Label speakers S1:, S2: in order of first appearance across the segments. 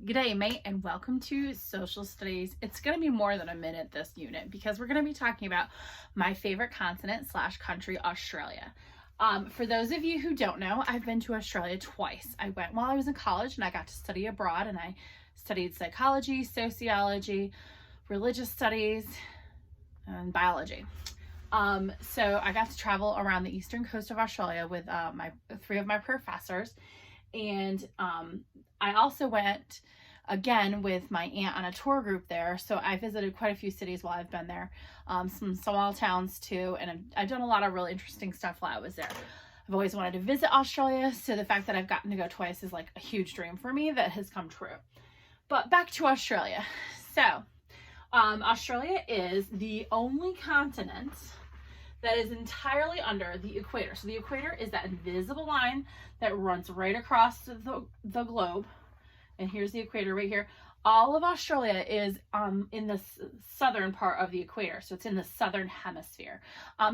S1: G'day, mate, and welcome to Social Studies. It's going to be more than a minute this unit because we're going to be talking about my favorite continent / country, Australia. For those of you who don't know, I've been to Australia twice. I went while I was in college and I got to study abroad, and I studied psychology, sociology, religious studies, and biology. So I got to travel around the eastern coast of Australia with three of my professors, and I also went again with my aunt on a tour group there. So I visited quite a few cities while I've been there, some small towns too, and I've done a lot of really interesting stuff while I was there. I've always wanted to visit Australia, so the fact that I've gotten to go twice is like a huge dream for me that has come true. But back to Australia. So Australia is the only continent that is entirely under the equator. So the equator is that invisible line that runs right across the globe. And here's the equator right here. All of Australia is in the southern part of the equator. So it's in the southern hemisphere.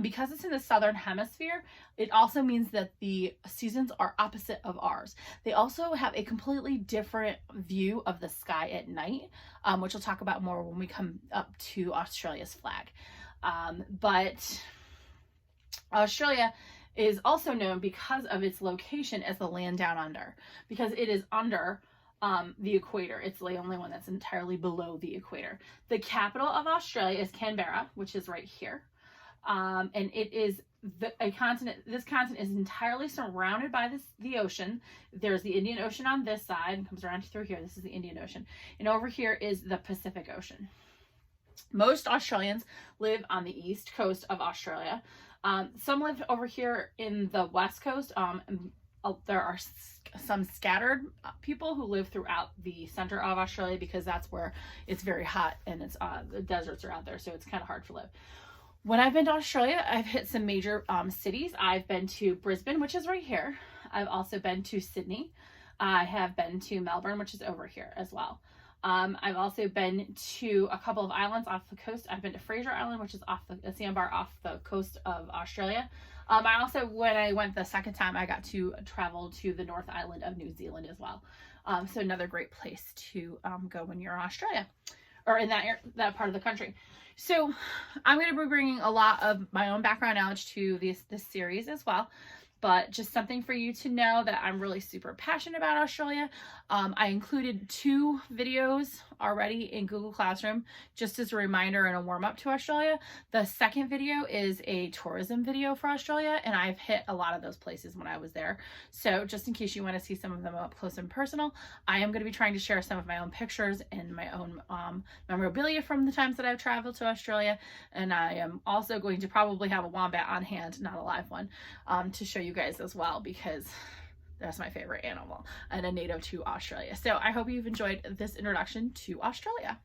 S1: Because it's in the southern hemisphere, it also means that the seasons are opposite of ours. They also have a completely different view of the sky at night, which we'll talk about more when we come up to Australia's flag. But Australia is also known because of its location as the land down under, because it is under the equator. It's the only one that's entirely below the equator. The capital of Australia is Canberra, which is right here. And it is a continent. This continent is entirely surrounded by the ocean. There's the Indian Ocean on this side, comes around through here. This is the Indian Ocean. And over here is the Pacific Ocean. Most Australians live on the east coast of Australia. Some live over here in the west coast. There are some scattered people who live throughout the center of Australia because that's where it's very hot and it's the deserts are out there, so it's kind of hard to live. When I've been to Australia, I've hit some major cities. I've been to Brisbane, which is right here. I've also been to Sydney. I have been to Melbourne, which is over here as well. I've also been to a couple of islands off the coast. I've been to Fraser Island, which is off the sandbar off the coast of Australia. I also, when I went the second time, I got to travel to the North Island of New Zealand as well. So another great place to go when you're in Australia or in that part of the country. So I'm going to be bringing a lot of my own background knowledge to this series as well. But just something for you to know that I'm really super passionate about Australia. I included 2 videos already in Google Classroom just as a reminder and a warm-up to Australia. The second video is a tourism video for Australia, and I've hit a lot of those places when I was there. So just in case you want to see some of them up close and personal, I am going to be trying to share some of my own pictures and my own memorabilia from the times that I've traveled to Australia. And I am also going to probably have a wombat on hand, not a live one, to show you guys as well, because that's my favorite animal and a native to Australia. So I hope you've enjoyed this introduction to Australia.